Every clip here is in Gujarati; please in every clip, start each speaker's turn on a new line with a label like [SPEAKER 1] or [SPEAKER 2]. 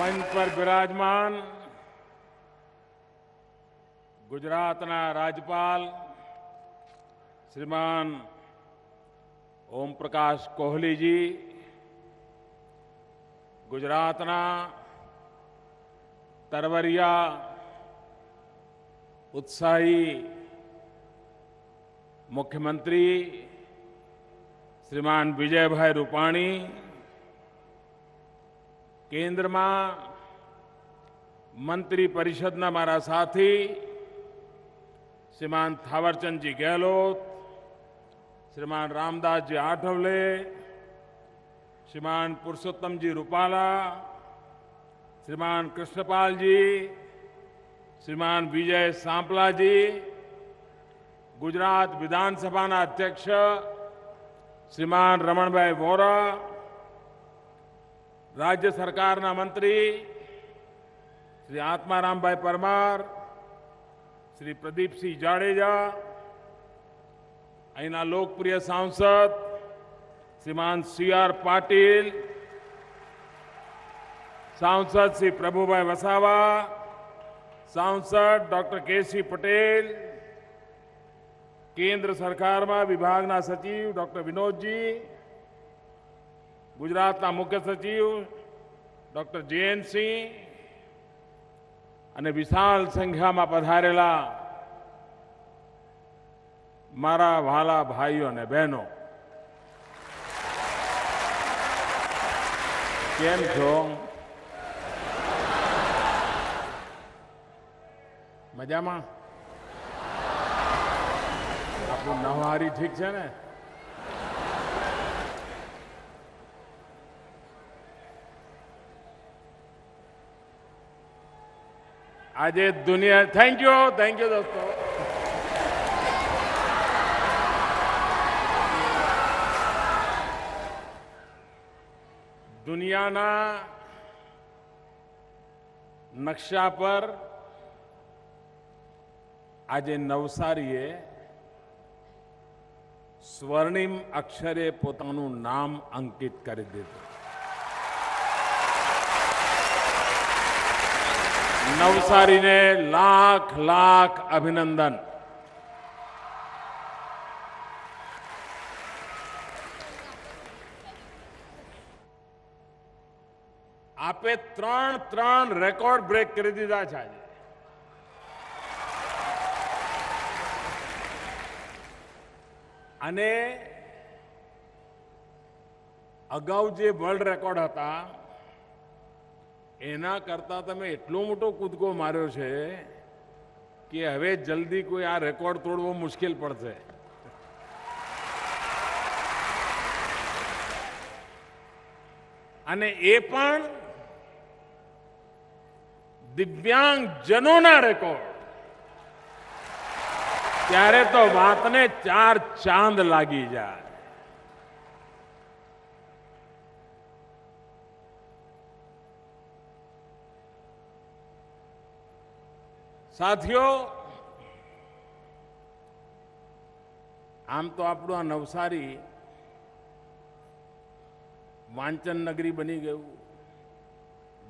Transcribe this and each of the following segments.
[SPEAKER 1] મંચ પર બિરાજમાન ગુજરાતના રાજ્યપાલ શ્રીમાન ઓમ પ્રકાશ કોહલીજી, ગુજરાતના તરવરિયા ઉત્સાહી મુખ્યમંત્રી શ્રીમાન વિજયભાઈ રૂપાણી, કેન્દ્રમાં મંત્રી પરિષદના મારા સાથી શ્રીમાન થાવરચંદજી ગેહલોત, श्रीमान रामदास जी आठवले, श्रीमान पुरुषोत्तम जी रूपाला, श्रीमान कृष्णपाल जी, श्रीमान विजय सांपला जी, गुजरात विधानसभा अध्यक्ष श्रीमान रमणभाई वोरा, राज्य सरकार मंत्री श्री आत्माराम भाई परमार, श्री प्रदीप सिंह जाडेजा, अहीना लोकप्रिय सांसद श्रीमान सी.आर. पाटील, सांसद श्री प्रभुभाई वसावा, सांसद डॉक्टर के.सी. पटेल, केंद्र सरकार में विभागना सचिव डॉक्टर विनोद जी, गुजरात मुख्य सचिव डॉक्टर जयंत सिंह અને વિશાળ સંખ્યામાં પધારેલા મારા વહાલા ભાઈઓ અને બહેનો, કેમ છો? મજામાં? આપણું નવહારી ઠીક છે ને? આજે દુનિયા, થેન્ક યુ દોસ્તો. दुनियाना नक्शा पर आज नवसारीए स्वर्णिम अक्षरे पोतानु नाम अंकित कर दीधुं. नवसारी ने लाख लाख अभिनंदन. आपे त्रण रेकॉर्ड ब्रेक कर दीधा है. अने अगाऊ जे वर्ल्ड रेकॉर्ड था एना करता तमे एटलो मोटो कूदको मार्यो छे कि हवे जल्दी कोई आ रेकॉर्ड तोड़वो मुश्किल पड़शे. अने ए पण दिव्यांग जनों रेकॉर्ड. त्यारे तो बात ने 4 चांद लागी जाए. साथियों, आम तो आपणुं आ नवसारी वांचन नगरी बनी गયું,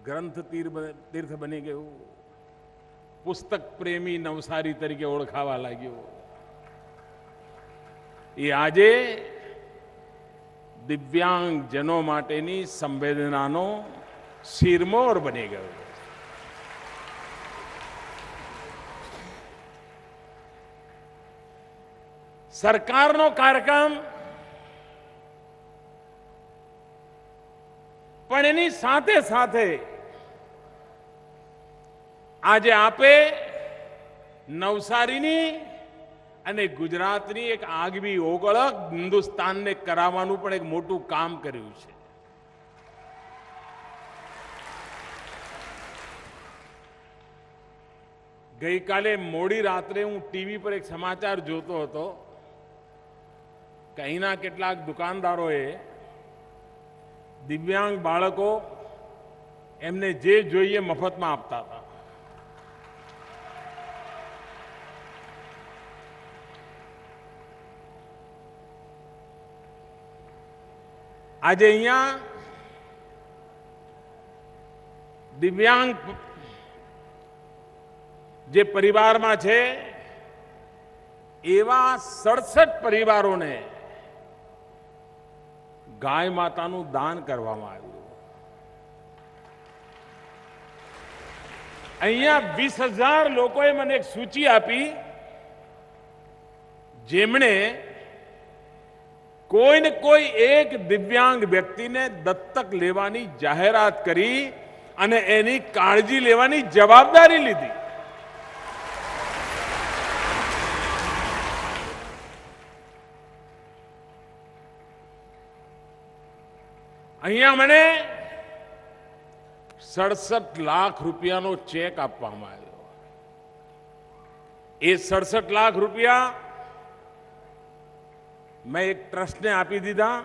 [SPEAKER 1] ग्रंथ तीर्थ बनी गયું, पुस्तक प्रेमी नवसारी तरीके ओळखावा लाग्यो. ये आजे दिव्यांग जनों माटेनी संवेदनानो शिरमोर बनी गयो. सरकारनो कार्यक्रम पण एनी साथे साथे आज आपे नवसारीनी अने गुजरातनी एक આગવી ઓળખ હિન્દુસ્તાનને કરાવવાનું પણ એક મોટું કામ કર્યું છે. ગઈકાલે મોડી રાત્રે હું ટીવી પર એક સમાચાર જોતો હતો કે અહીંના કેટલાક દુકાનદારોએ દિવ્યાંગ બાળકો એમને જે જોઈએ મફતમાં આપતા હતા. આજે અહીંયા દિવ્યાંગ જે પરિવારમાં છે એવા 67 પરિવારોને ગાય માતાનું દાન કરવામાં આવ્યું. અહીંયા 20,000 લોકોએ મને એક સૂચિ આપી જેમણે કોઈને કોઈ એક દિવ્યાંગ વ્યક્તિને દત્તક લેવાની જાહેરાત કરી અને એની કાળજી લેવાની જવાબદારી લીધી. અહીંયા મને 67 લાખ રૂપિયાનો ચેક આપવામાં આવ્યો. એ 67 લાખ રૂપિયા મેં એક ટ્રસ્ટને આપી દીધા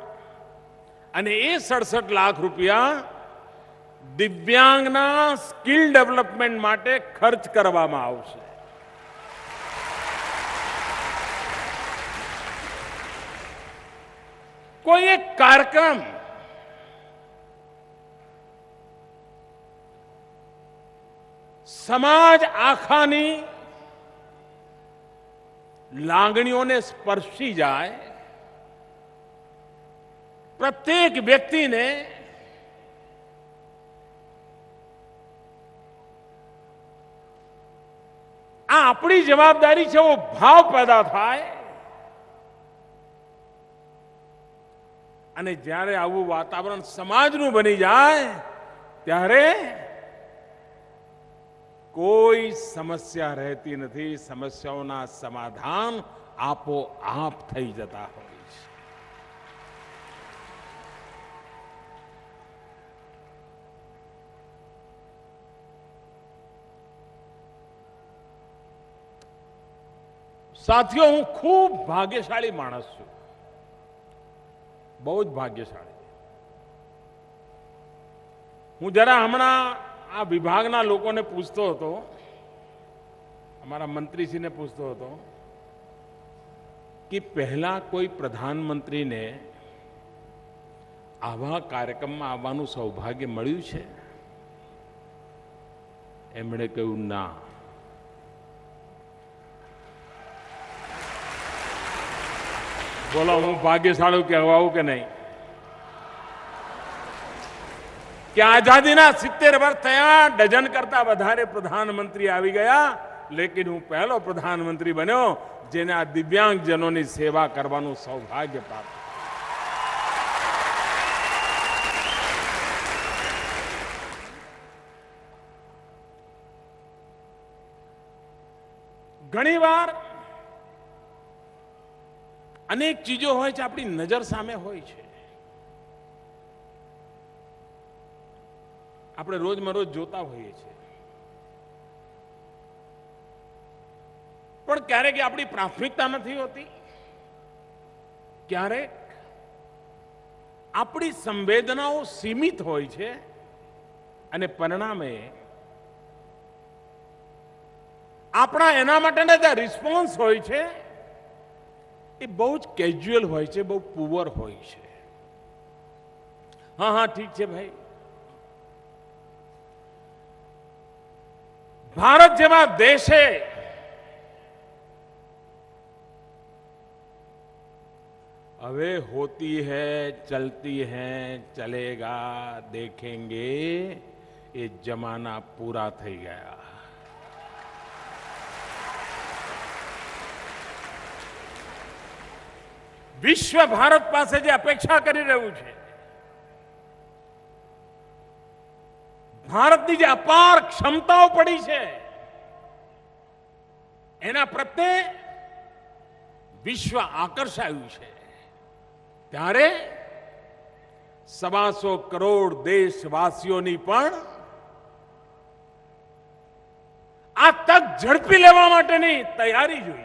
[SPEAKER 1] અને એ 67 લાખ રૂપિયા દિવ્યાંગના સ્કિલ ડેવલપમેન્ટ માટે ખર્ચ કરવામાં આવશે. કોઈ એક કાર્યક્રમ સમાજ આખાની લાગણીઓને સ્પર્શી જાય, પ્રત્યેક વ્યક્તિને આ આપણી જવાબદારી છે એવો ભાવ પેદા થાય અને જ્યારે આવું વાતાવરણ સમાજનું બની જાય ત્યારે કોઈ સમસ્યા રહેતી નથી. સમસ્યાઓના સમાધાન આપોઆપ થઈ જતા હોય છે. સાથીઓ, હું ખૂબ ભાગ્યશાળી માણસ છું, બહુ જ ભાગ્યશાળી. હું જરા હમણાં આ વિભાગના લોકોને પૂછતો હતો, અમારા મંત્રીશ્રીને પૂછતો હતો કે પહેલા કોઈ પ્રધાનમંત્રીને આવા કાર્યક્રમમાં આવવાનું સૌભાગ્ય મળ્યું છે? એમણે કહ્યું ના. બોલો, હું ભાગ્યશાળી કહેવાઉં કે નહીં? કે આઝાદીના 70 વર્ષ થયા, ડઝન કરતા વધારે પ્રધાનમંત્રી આવી ગયા, લેકિન હું પહેલો પ્રધાનમંત્રી બન્યો જેને આ દિવ્યાંગજનોની સેવા કરવાનું સૌભાગ્ય પ્રાપ્ત. ઘણીવાર અનેક ચીજો હોય છે, આપણી નજર સામે હોય છે, આપણે રોજમરોજ જોતા હોઈએ છીએ, પણ ક્યારેક આપણી પ્રાથમિકતા નથી હોતી. ક્યારેક આપણી સંવેદનાઓ સીમિત હોય છે અને પરિણામે આપણા એના માટેના જે રિસ્પોન્સ હોય છે એ બહુ જ કેઝ્યુઅલ હોય છે, બહુ પુઅર હોય છે. હા હા ઠીક છે ભાઈ, भारत જેવા દેશે હવે होती है, चलती है, चलेगा, देखेंगे, ये जमाना पूरा થઈ ગયા. વિશ્વ ભારત પાસે જે અપેક્ષા કરી રહ્યું છે, ભારતની જે અપાર ક્ષમતાઓ પડી છે એના પ્રત્યે વિશ્વ આકર્ષાયું છે. ત્યારે 125 કરોડ દેશવાસીઓની પણ આ તક ઝડપી લેવા માટેની તૈયારી જોઈએ.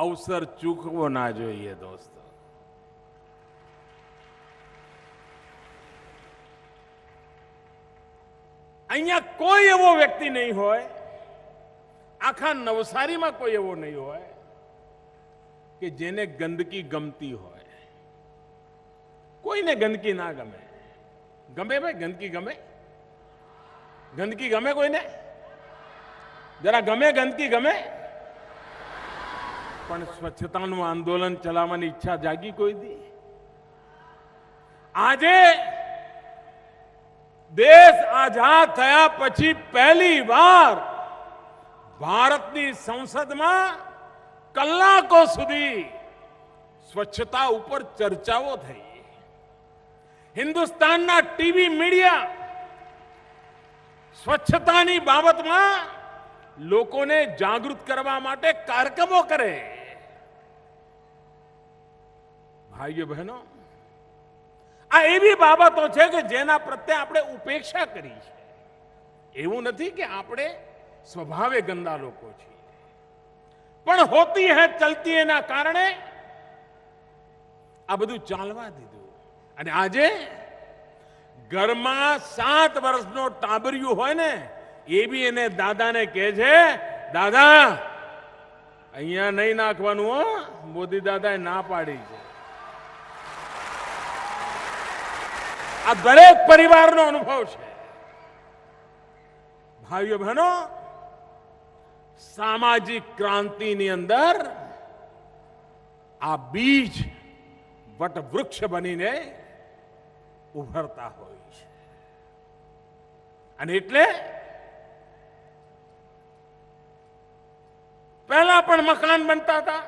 [SPEAKER 1] અવસર ચૂકવો ના જોઈએ દોસ્તો. અહીંયા કોઈ એવો વ્યક્તિ નહીં હોય, આખા નવસારીમાં કોઈ એવો નહીં હોય કે જેને ગંદકી ગમતી હોય. કોઈને ગંદકી ના ગમે. ગમે ભાઈ, ગંદકી ગમે? ગંદકી ગમે કોઈને? જરા ગમે ગંદકી ગમે? પણ સ્વચ્છતાનું આંદોલન ચલાવવાની ઈચ્છા જાગી કોઈ દી? આજે દેશ આઝાદ થયા પછી પહેલી વાર ભારતની સંસદમાં કલાકો સુધી સ્વચ્છતા ઉપર ચર્ચાઓ થઈ. હિન્દુસ્તાનના ટીવી મીડિયા સ્વચ્છતાની બાબતમાં લોકોને જાગૃત કરવા માટે કાર્યક્રમો કરે. ભાઈઓ બહેનો, આ એવી બાબતો છે કે જેના પ્રત્યે આપણે ઉપેક્ષા કરી છે. એવું નથી કે આપણે સ્વભાવે ગંદા લોકો છીએ, પણ હોતી હૈ ચલતી એના કારણે આ બધું ચાલવા દીધું. અને આજે ઘરમાં 7 વર્ષનો ટાબરિયું હોય ને, એ બી એને દાદાને કહે છે, દાદા અહીંયા નહીં નાખવાનું હો, મોદી દાદાએ ના પાડી છે. આ દરેક પરિવારનો અનુભવ છે. ભાઈઓ બહેનો, સામાજિક ક્રાંતિની અંદર આ બીજ વટવૃક્ષ બનીને ઉભરતા હોય છે. અને એટલે પહેલા પણ મકાન બનતા હતા,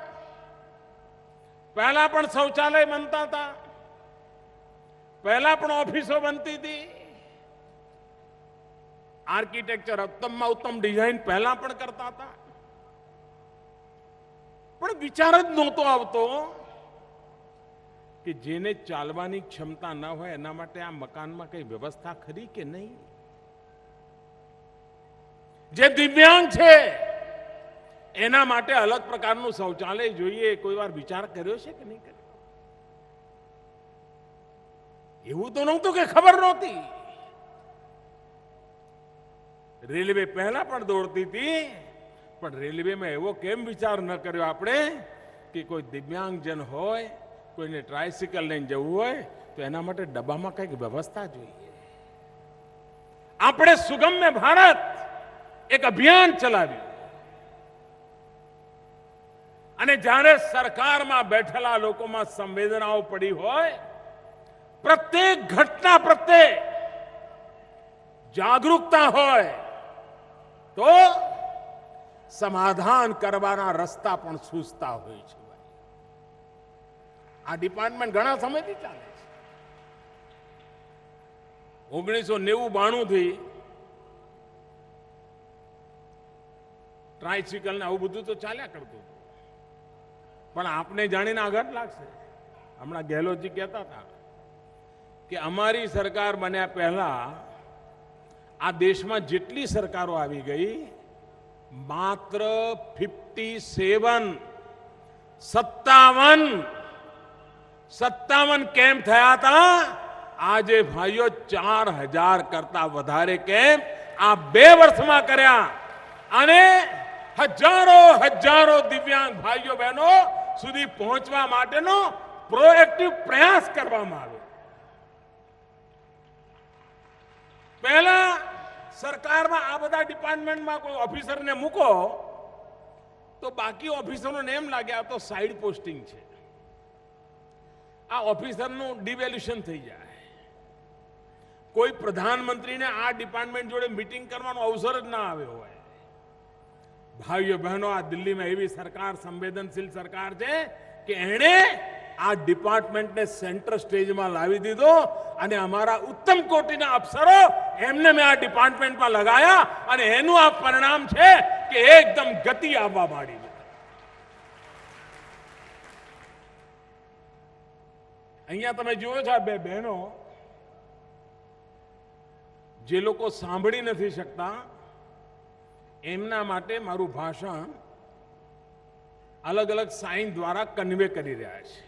[SPEAKER 1] પહેલા પણ શૌચાલય બનતા હતા, પહેલા પણ ઓફિસો બનતી હતી. આર્કિટેક્ચર ઉત્તમમાં ઉત્તમ ડિઝાઇન પહેલા પણ કરતા હતા, પણ વિચાર જ નહોતો આવતો કે જેને ચાલવાની ક્ષમતા ન હોય એના માટે આ મકાનમાં કઈ વ્યવસ્થા ખરી કે નહીં. જે દિવ્યાંગ છે એના માટે અલગ પ્રકારનું શૌચાલય જોઈએ, કોઈ વાર વિચાર કર્યો છે કે નહીં કર્યો? એવું તો નહોતું કે ખબર નહોતી. રેલવે પહેલા પણ દોડતી હતી, પણ રેલવેમાં એવો કેમ વિચાર ન કર્યો આપણે કે કોઈ દિવ્યાંગજન હોય, કોઈને ટ્રાયસિકલ લઈને જવું હોય તો એના માટે ડબ્બામાં કંઈક વ્યવસ્થા જોઈએ. આપણે સુગમ્ય ભારત એક અભિયાન ચલાવ્યું અને જ્યારે સરકારમાં બેઠેલા લોકોમાં સંવેદનાઓ પડી હોય, પ્રત્યેક ઘટના પ્રત્યે જાગૃતતા હોય, તો સમાધાન કરવાના રસ્તા પણ સૂઝતા હોય છે. આ ડિપાર્ટમેન્ટ ઘણા સમયથી ચાલે છે. 1990-92 થી ટ્રાયસિકલ ને આવું બધું તો ચાલ્યા કરતું, પણ આપને જાણીને આઘાત લાગશે. હમણાં ગેહલોતજી કહેતા હતા કે અમારી સરકાર બન્યા પહેલા આ દેશમાં જેટલી સરકારો આવી ગઈ, માત્ર 57 કેમ્પ થયા હતા. આજે ભાઈઓ 4000 કરતા વધારે કેમ્પ આ 2 વર્ષમાં કર્યા અને હજારો દિવ્યાંગ ભાઈઓ બહેનો સુધી પહોંચવા માટેનો પ્રોએક્ટિવ પ્રયાસ કરવામાં આવ્યો. પહેલા સરકારમાં આ બધા ડિપાર્ટમેન્ટમાં કોઈ ઓફિસરને મૂકો તો બાકી ઓફિસરોને એમ લાગે આ તો સાઈડ પોસ્ટિંગ છે, આ ઓફિસરનું ડિવેલ્યુશન થઈ જાય. કોઈ પ્રધાનમંત્રીને આ ડિપાર્ટમેન્ટ જોડે મીટિંગ કરવાનો અવસર જ ના આવ્યો હોય. ભાઈઓ બહેનો, આ દિલ્હીમાં એવી સરકાર, સંવેદનશીલ સરકાર છે કે એણે આ ડિપાર્ટમેન્ટને સેન્ટર સ્ટેજમાં લાવી દીધો અને અમારા ઉત્તમ કોટીના અફસરો એમને મેં આ ડિપાર્ટમેન્ટમાં લગાયા અને એનું આ પરિણામ છે કે એકદમ ગતિ આવવા માંડી. અહીંયા તમે જુઓ છો આ 2 બહેનો, જે લોકો સાંભળી નથી શકતા એમના માટે મારું ભાષણ અલગ અલગ સાઇન દ્વારા કન્વે કરી રહ્યા છે.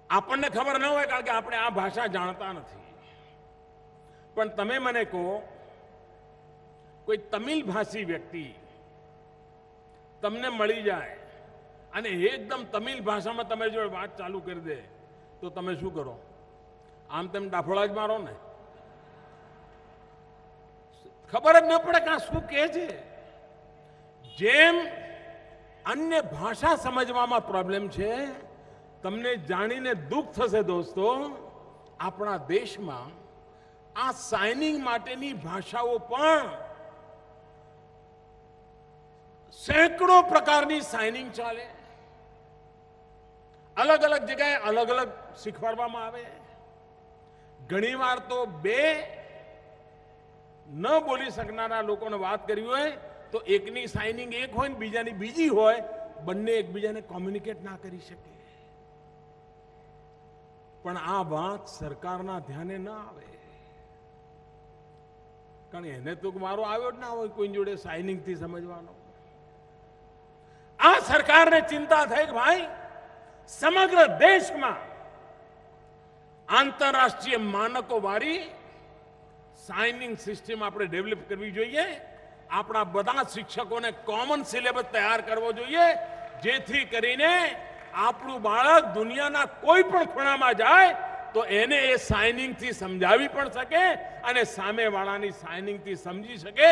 [SPEAKER 1] આપણને ખબર ન હોય કારણ કે આપણે આ ભાષા જાણતા નથી, પણ તમે મને કહો, કોઈ તમિલ ભાષી વ્યક્તિ તમને મળી જાય અને એકદમ તમિલ ભાષામાં તમે જો વાત ચાલુ કરી દે તો તમે શું કરો? આમ તેમ ડાફોળા જ મારો ને. ખબર જ ન પડે કે આ શું કહે છે. જેમ અન્ય ભાષા સમજવામાં પ્રોબ્લેમ છે, તમને જાણીને દુઃખ થશે દોસ્તો, આપણા દેશમાં આ સાઇનિંગ માટેની ભાષાઓ પણ સેંકડો પ્રકારની સાઇનિંગ ચાલે, અલગ અલગ જગ્યાએ અલગ અલગ શીખવાડવામાં આવે. ઘણીવાર તો બે ન બોલી શકનારા લોકોને વાત કરવી હોય તો એકની સાઇનિંગ એક હોય ને બીજાની બીજી હોય, બંને એકબીજાને કોમ્યુનિકેટ ના કરી શકે. પણ આ વાત સરકારના ધ્યાને ના આવે, કારણ એને તો મારો આવ્યો જ ના હોય કોઈ જોડે સાઇનિંગ થી સમજવાનો. આ સરકારને ચિંતા થઈ કે ભાઈ સમગ્ર દેશમાં આંતરરાષ્ટ્રીય માનકો વાળી સાઇનિંગ સિસ્ટમ આપણે ડેવલપ કરવી જોઈએ. આપણા બધા શિક્ષકોને કોમન સિલેબસ તૈયાર કરવો જોઈએ, જેથી કરીને આપણું બાળક દુનિયાના કોઈ પણ ખૂણામાં જાય તો એને એ સાઇનિંગ થી સમજાવી પણ શકે અને સામેવાળાની સાઇનિંગ થી સમજી શકે.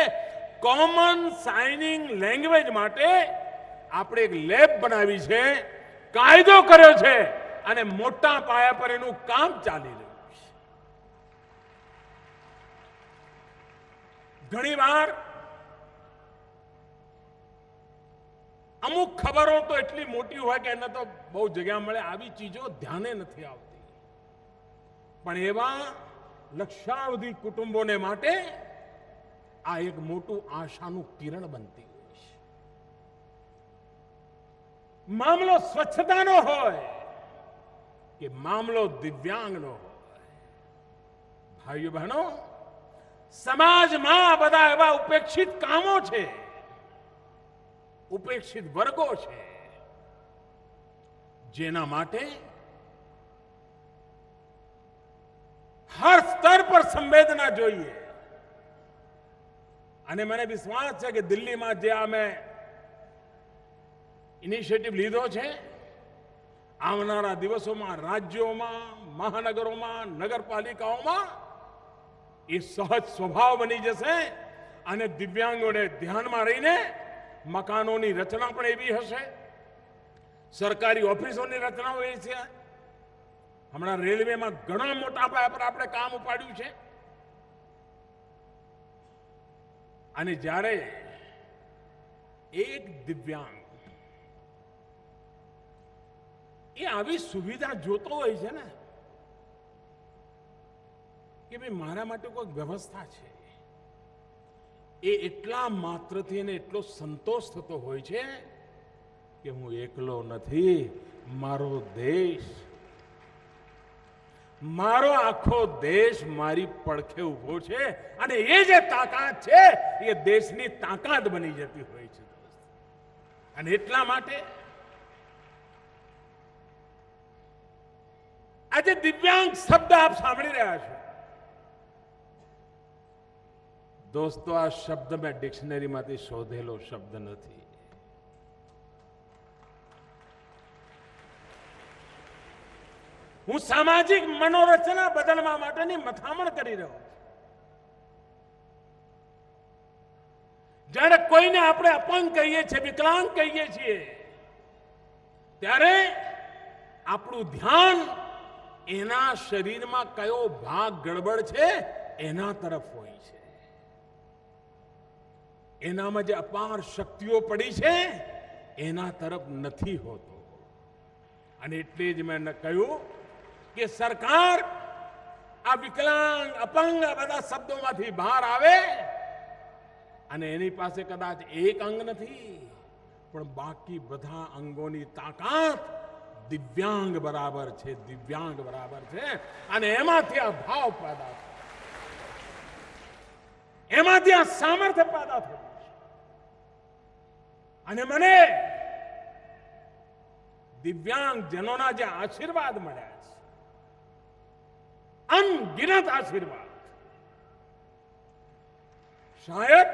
[SPEAKER 1] કોમન સાઇનિંગ લેંગ્વેજ માટે આપણે એક લેબ બનાવી છે, કાયદો કર્યો છે અને મોટા પાયા પર એનું કામ ચાલી રહ્યું છે. ઘણીવાર અમુક ખબરો તો એટલી મોટી હોય કે એને તો બહુ જગ્યા મળે, આવી ચીજો ધ્યાને નથી આવતી. પણ એવા લક્ષાવધિ કુટુંબોને માટે આ એક મોટું આશાનું કિરણ બનતી હોય છે. મામલો સ્વચ્છતાનો હોય કે મામલો દિવ્યાંગનો હોય, ભાઈઓ બહેનો, સમાજમાં આ બધા એવા ઉપેક્ષિત કામો છે, ઉપેક્ષિત વર્ગો છે, જેના માટે હર સ્તર પર સંવેદના જોઈએ. અને મને વિશ્વાસ છે કે દિલ્હીમાં જે અમે ઇનિશિયેટિવ લીધો છે, આવનારા દિવસોમાં રાજ્યોમાં, મહાનગરોમાં, નગરપાલિકાઓમાં એ સહજ સ્વભાવ બની જશે અને દિવ્યાંગોને ધ્યાનમાં રહીને મકાનોની રચના પણ એવી હશે, સરકારી ઓફિસોની રચનાઓ એ છે. હમણાં રેલવેમાં ઘણા મોટા પાયા પર આપણે કામ ઉપાડ્યું છે. અને જ્યારે એક દિવ્યાંગ એ આવી સુવિધા જોતો હોય છે ને કે ભાઈ મારા માટે કોઈ વ્યવસ્થા છે, એ એટલા માત્રથી એને એટલો સંતોષ થતો હોય છે કે હું એકલો નથી, મારો દેશ, મારો આખો દેશ મારી પડખે ઉભો છે. અને એ જે તાકાત છે એ દેશની તાકાત બની જતી હોય છે. અને એટલા માટે આજે દિવ્યાંગ શબ્દ આપ સાંભળી રહ્યા છો દોસ્તો, આ શબ્દ મેં ડિક્શનરીમાંથી શોધેલો શબ્દ નથી. હું સામાજિક મનોરચના બદલવા માટેની મથામણ કરી રહ્યો છું. જ્યારે કોઈને આપણે અપંગ કહીએ છીએ, વિકલાંગ કહીએ છીએ, ત્યારે આપણું ધ્યાન એના શરીરમાં કયો ભાગ ગડબડ છે એના તરફ હોય છે. એનામાં જે અપાર શક્તિઓ પડી છે એના તરફ નથી હોતો. અને એટલે જ મેં કહ્યું કે સરકાર આ વિકલાંગ, અપંગ આ બધા શબ્દોમાંથી બહાર આવે અને એની પાસે કદાચ એક અંગ નથી પણ બાકી બધા અંગોની તાકાત દિવ્યાંગ બરાબર છે, દિવ્યાંગ બરાબર છે. અને એમાંથી આ ભાવ પેદા થાય, એમાંથી આ સામર્થ્ય પેદા થયું. અને મને દિવ્યાંગ જનોના જે આશીર્વાદ મળ્યા છે, અનગિનત આશીર્વાદ, શાયદ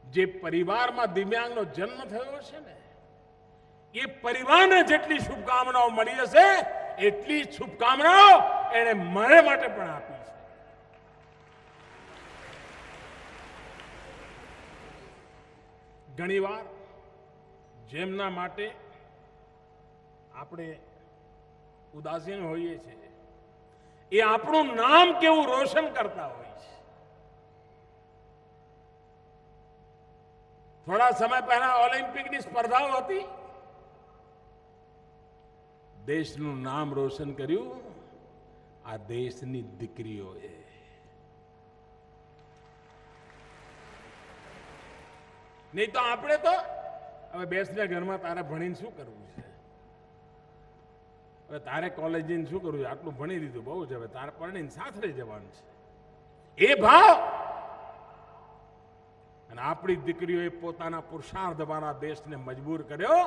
[SPEAKER 1] જે પરિવારમાં દિવ્યાંગનો જન્મ થયો છે ને એ પરિવારને જેટલી શુભકામનાઓ મળી હશે એટલી શુભકામનાઓ એને મારે માટે પણ આપી છે. ઘણીવાર જેમના માટે આપણે ઉદાસીન હોઈએ છીએ એ આપણું નામ કેવું રોશન કરતા હોય છે. થોડા સમય પહેલા ઓલિમ્પિકની સ્પર્ધાઓ હતી. દેશનું નામ રોશન કર્યું આ દેશની દીકરીઓએ. નહીં તો આપણે તો હવે બેસને ઘરમાં તારે ભણીને શું કરવું છે, હવે તારે કોલેજ જઈને શું કરવું છે, આટલું ભણી દીધું બહુ છે, હવે તારે પરણીને સાથે જવાનું છે, એ ભાવ. અને આપણી દીકરીઓએ પોતાના પુરુષાર્થ દ્વારા દેશને મજબૂર કર્યો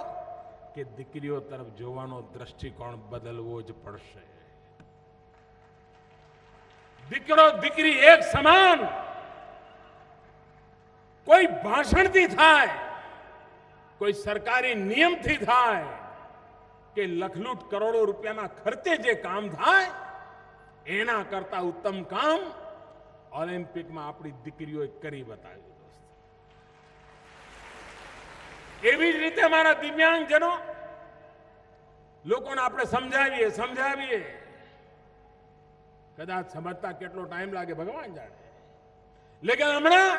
[SPEAKER 1] કે દીકરીઓ તરફ જોવાનો દ્રષ્ટિકોણ બદલવો જ પડશે. દીકરો દીકરી એક સમાન. કોઈ ભાષણથી થાય, કોઈ સરકારી નિયમથી થાય કે લખલૂટ કરોડો રૂપિયાના ખર્ચે જે કામ થાય એના કરતા ઉત્તમ કામ ઓલિમ્પિકમાં આપણી દીકરીઓએ કરી બતાવ્યું. એવી જ રીતે અમારા દિવ્યાંગજનો લોકોને આપણે સમજાવીએ કદાચ સમજતા કેટલો ટાઈમ લાગે ભગવાન જાણે. લેકિન હમણાં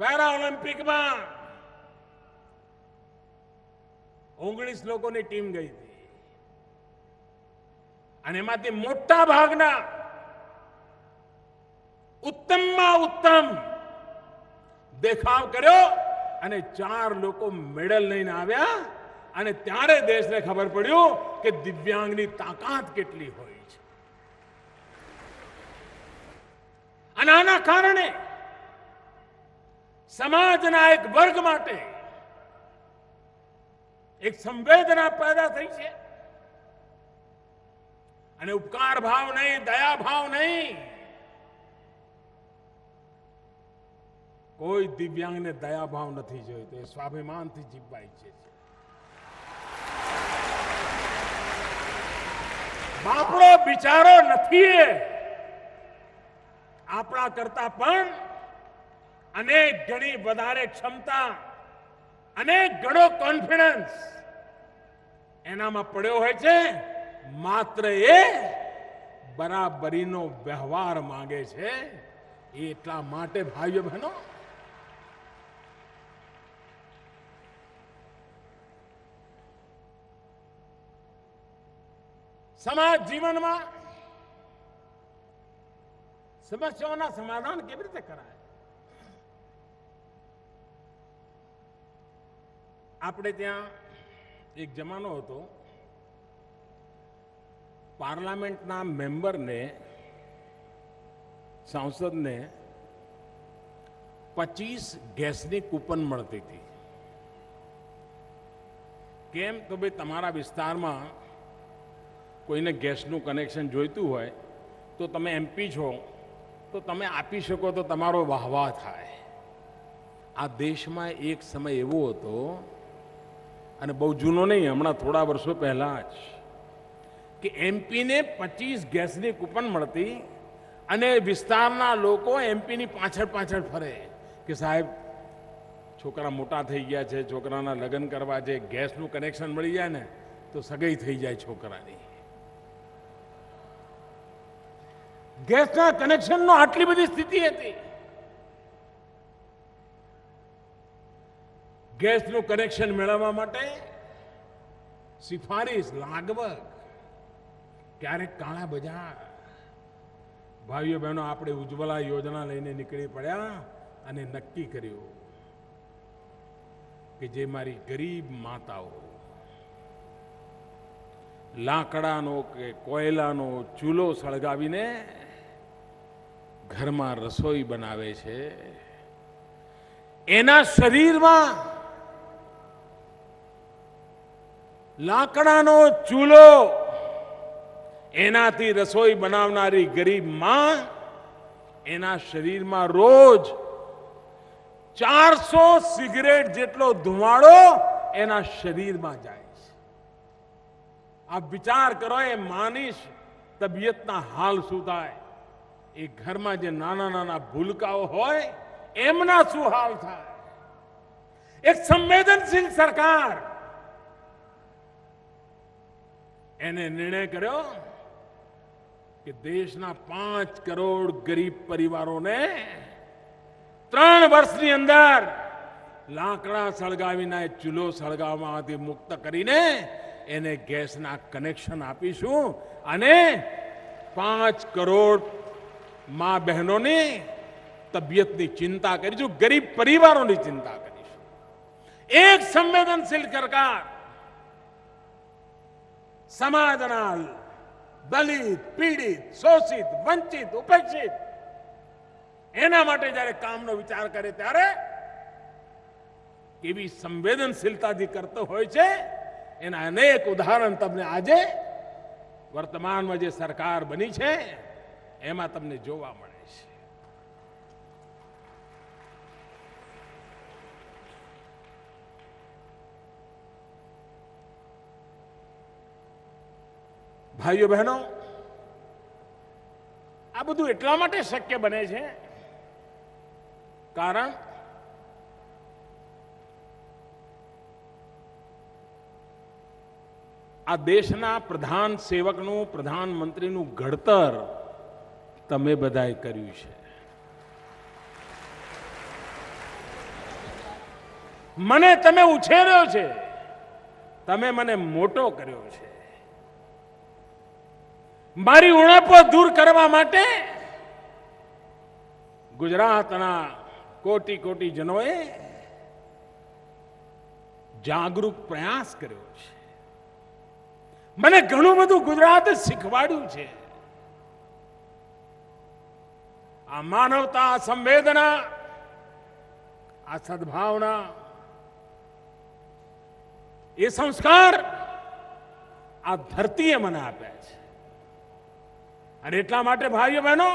[SPEAKER 1] પેરા ઓલિમ્પિકમાં 19 લોકોની ટીમ ગઈ હતી અને એમાંથી મોટા ભાગના ઉત્તમમાં ઉત્તમ દેખાવ કર્યો અને 4 લોકો મેડલ લઈને આવ્યા. અને ત્યારે દેશને ખબર પડ્યું કે દિવ્યાંગની તાકાત કેટલી હોય છે. અને આના કારણે સમાજના એક વર્ગ માટે એક સંવેદના પેદા થઈ છે. અને ઉપકાર ભાવ નહીં, દયા ભાવ નહીં. કોઈ દિવ્યાંગને દયા ભાવ નથી જોઈતો, એ સ્વાભિમાનથી જીવવા ઈચ્છે છે. બાપડો બિચારો નથી, આપણા કરતા પણ અનેક ગણી વધારે ક્ષમતા, અનેક ગણો કોન્ફિડન્સ એનામાં પડ્યો હોય છે. માત્ર એ બરાબરીનો વ્યવહાર માંગે છે. એટલા માટે ભાઈઓ બહેનો, સમાજ જીવનમાં સમસ્યાઓના સમાધાન કેવી રીતે કરાય? આપણે ત્યાં એક જમાનો હતો, પાર્લામેન્ટના મેમ્બરને, સાંસદને 25 ગેસની કૂપન મળતી હતી. કેમ? તો ભાઈ તમારા વિસ્તારમાં કોઈને ગેસનું કનેક્શન જોઈતું હોય તો તમે એમપી છો તો તમે આપી શકો તો તમારો વાહવાહ થાય. આ દેશમાં એક સમય એવો હતો, અને બહુ જૂનો નહીં, હમણાં થોડા વર્ષો પહેલા જ, કે એમપીને 25 ગેસની કૂપન મળતી અને વિસ્તારના લોકો એમપીની પાછળ ફરે કે સાહેબ છોકરા મોટા થઈ ગયા છે, છોકરાના લગ્ન કરવા છે, ગેસનું કનેક્શન મળી જાય ને તો સગાઈ થઈ જાય છોકરાની. ગેસના કનેક્શનનો આટલી બધી સ્થિતિ હતી. ગેસનું કનેક્શન મેળવવા માટે સિફારિશ, લાગવગ, ક્યારેક કાળા બજાર. ભાઈઓ બહેનો, આપણે ઉજ્જવલા યોજના લઈને નીકળી પડ્યા અને નક્કી કર્યું કે જે મારી ગરીબ માતાઓ લાકડાનો કે કોયલાનો ચૂલો સળગાવીને ઘરમાં રસોઈ બનાવે છે, એના શરીરમાં લાકડાનો ચૂલો, એનાથી રસોઈ બનાવનારી ગરીબ માં, એના શરીરમાં રોજ 400 સિગરેટ જેટલો ધુમાડો એના શરીરમાં જાય છે. આપ વિચાર કરો, એ માની તબિયતના હાલ શું થાય? એ ઘરમાં જે નાના નાના ભૂલકાઓ હોય એમના શું હાલ થાય? એક સંવેદનશીલ સરકાર એને નિર્ણય કર્યો કે દેશના 5 કરોડ ગરીબ પરિવારોને 3 વર્ષની અંદર લાકડા સળગાવીને ચૂલો સળગાવવામાંથી મુક્ત કરીને એને ગેસના કનેક્શન આપીશું અને 5 કરોડ માં બહેનોની તબિયતની ચિંતા કરીશું, ગરીબ પરિવારોની ચિંતા કરીશું. એક સંવેદનશીલ સરકાર સમાજના દલિત, પીડિત, શોષિત, વંચિત, ઉપેક્ષિત એના માટે જ્યારે કામનો વિચાર કરે ત્યારે કેવી સંવેદનશીલતાથી કરતો હોય છે એના અનેક ઉદાહરણ તમને આજે વર્તમાનમાં જે સરકાર બની છે એમાં તમને જોવા મળે છે. ભાઈઓ બહેનો, આ બધું એટલા માટે શક્ય બને છે કારણ આ દેશના પ્રધાન સેવકનું, પ્રધાનમંત્રીનું ઘડતર તમે બધાએ કર્યું છે. મને તમે ઉછેર્યો છે, તમે મને મોટો કર્યો છે. મારી ઉણપો દૂર કરવા માટે ગુજરાતના કોટી કોટી જનોએ જાગૃત પ્રયાસ કર્યો છે. મને ઘણું બધું ગુજરાતે શીખવાડ્યું છે. આ માનવતા, આ સંવેદના, આ સદભાવના, એ સંસ્કાર આ ધરતીએ મને આપ્યા છે. અને એટલા માટે ભાઈઓ બહેનો,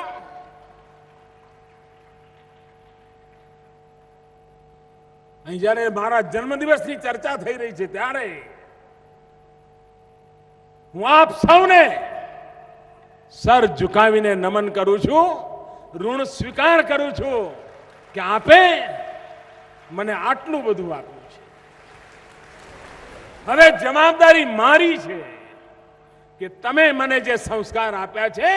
[SPEAKER 1] અહીં જયારે મારા જન્મદિવસની ચર્ચા થઈ રહી છે ત્યારે હું આપ સૌને સર ઝુકાવીને નમન કરું છું, ઋણ સ્વીકાર કરું છું કે આપે મને આટલું બધું આપ્યું છે. હવે જવાબદારી મારી છે કે તમે મને જે સંસ્કાર આપ્યા છે,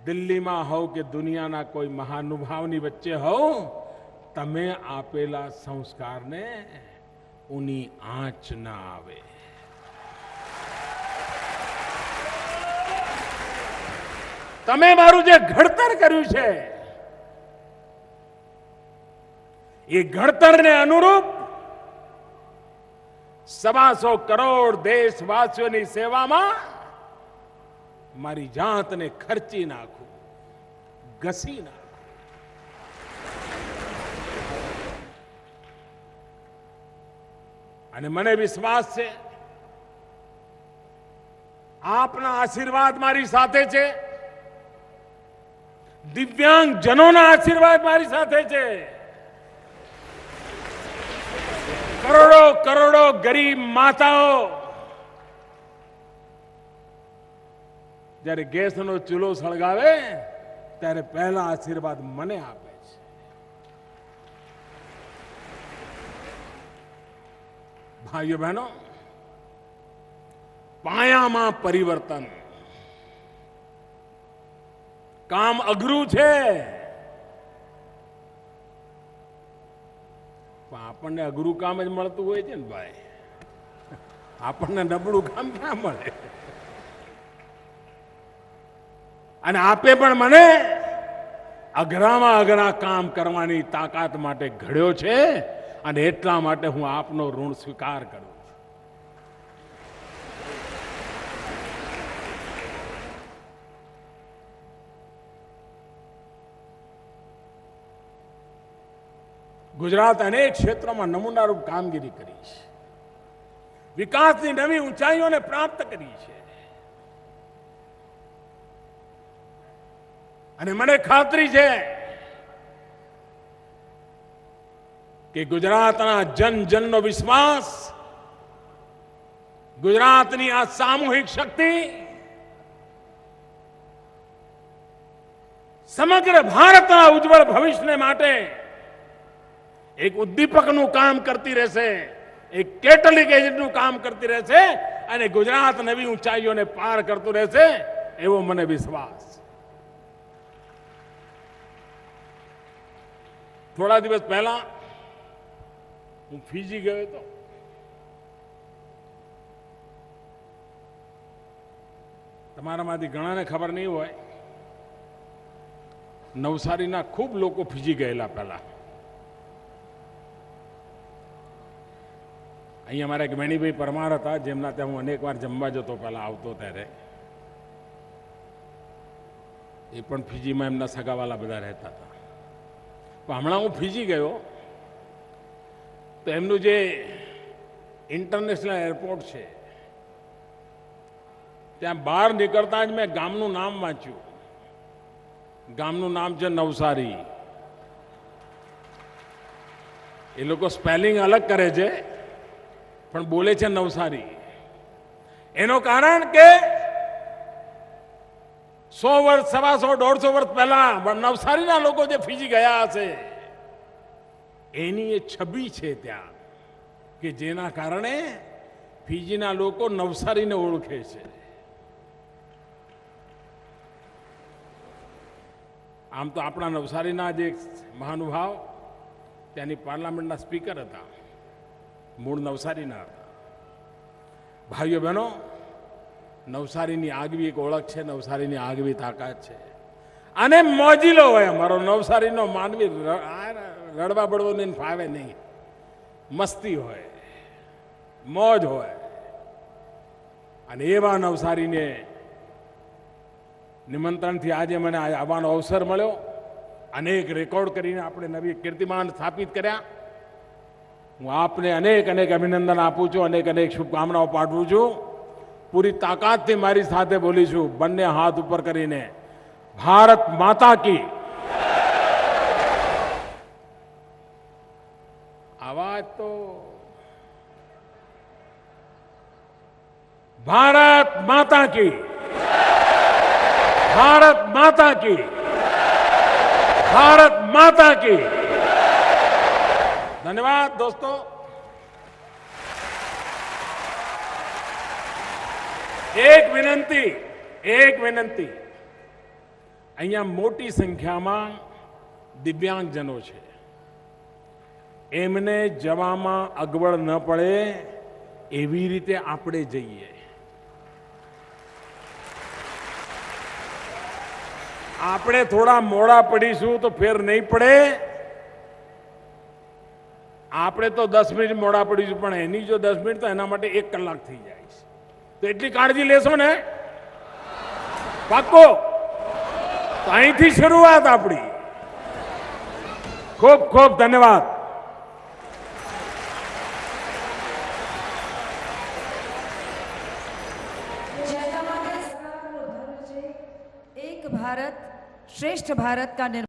[SPEAKER 1] દિલ્હીમાં હોવ કે દુનિયાના કોઈ મહાનુભાવની વચ્ચે હોવ, તમે આપેલા સંસ્કારને ઊની આંચ ના આવે. તમે મારું જે ઘડતર કર્યું છે એ ઘડતરને અનુરૂપ 125 કરોડ દેશવાસીઓની સેવામાં મારી જાતને ખર્ચી નાખું, ઘસી નાખું. અને મને વિશ્વાસ છે આપના આશીર્વાદ મારી સાથે છે, દિવ્યાંગ જનોના આશીર્વાદ મારી સાથે છે, કરોડો કરોડો ગરીબ માતાઓ જ્યારે ગેસનો ચૂલો સળગાવે ત્યારે પહેલા આશીર્વાદ મને આપે છે. ભાઈઓ બહેનો, પાયામાં પરિવર્તન કામ અઘરું છે, પણ આપણને અઘરું કામ જ મળતું હોય છે ને ભાઈ. આપણને નબળું કામ ક્યાં મળે? અને આપે પણ મને અઘરામાં અઘરા કામ કરવાની તાકાત માટે ઘડ્યો છે અને એટલા માટે હું આપનો ઋણ સ્વીકાર કરું છું. ગુજરાત અનેક ક્ષેત્રોમાં નમૂનારૂપ કામગીરી કરી છે, વિકાસની નવી ઊંચાઈઓને પ્રાપ્ત કરી છે. અને મને ખાતરી છે કે ગુજરાતના જન જનનો વિશ્વાસ, ગુજરાતની આ સામૂહિક શક્તિ સમગ્ર ભારતના ઉજ્જવળ ભવિષ્ય માટે એક ઉદ્દીપકનું કામ કરતી રહેશે, એક કેટલિક એજન્ટનું કામ કરતી રહેશે અને ગુજરાત નવી ઊંચાઈઓને પાર કરતું રહેશે એવો મને વિશ્વાસ. થોડા દિવસ પહેલા હું ફીજી ગયો હતો. તમારામાંથી ઘણાને ખબર નહીં હોય, નવસારીના ખૂબ લોકો ફીજી ગયેલા પહેલા. અહીંયા અમારા એક વેણીભાઈ પરમાર હતા, જેમના ત્યાં હું અનેક વાર જમવા જતો પહેલા આવતો ત્યારે. એ પણ ફીજીમાં એમના સગાવાલા બધા રહેતા હતા. પણ હમણાં હું ફીજી ગયો તો એમનું જે ઇન્ટરનેશનલ એરપોર્ટ છે ત્યાં બહાર નીકળતા જ મેં ગામનું નામ વાંચ્યું. ગામનું નામ છે નવસારી. એ લોકો સ્પેલિંગ અલગ કરે છે પણ બોલે છે નવસારી. એનું કારણ કે 100 વર્ષ, 125, 150 વર્ષ પહેલા નવસારીના લોકો જે ફીજી ગયા હશે એની એ છબી છે ત્યાં, કે જેના કારણે ફીજીના લોકો નવસારીને ઓળખે છે. આમ તો આપણા નવસારીના જે મહાનુભાવ ત્યાંની પાર્લામેન્ટના સ્પીકર હતા, મૂળ નવસારીના હતા. ભાઈઓ બહેનો, નવસારીની આગવી એક ઓળખ છે, નવસારીની આગવી તાકાત છે. અને મોજીલો હોય અમારો નવસારીનો માનવી, રડવા બળવો ફાવે નહીં. મસ્તી હોય, મોજ હોય. અને એવા નવસારીને નિમંત્રણથી આજે મને આવવાનો અવસર મળ્યો. અનેક રેકોર્ડ કરીને આપણે નવી કીર્તિમાન સ્થાપિત કર્યા. હું આપને અનેક અભિનંદન આપું છું, અનેક શુભકામનાઓ પાઠવું છું. પૂરી તાકાતથી મારી સાથે બોલીશું, બંને હાથ ઉપર કરીને, ભારત માતા કી. આવાજ તો ભારત માતા કી, ભારત માતા કી, ભારત માતા કી. ધન્યવાદ દોસ્તો. એક વિનંતી, અહીંયા મોટી સંખ્યામાં દિવ્યાંગજનો છે. એમને જવામાં અગવડ ન પડે એવી રીતે આપણે જઈએ. આપણે થોડા મોડા પડીશું તો ફેર નહીં પડે. આપણે તો 10 મિનિટ મોડા પડીશું, પણ એની જો 10 મિનિટ તો એના માટે 1 કલાક થઈ જાય છે. તો એટલી કાળજી લેશો ને? પાક્કો? તો અહીંથી શરૂઆત આપણી. ખૂબ ખૂબ ધન્યવાદ.
[SPEAKER 2] एक भारत श्रेष्ठ भारत का निर्माण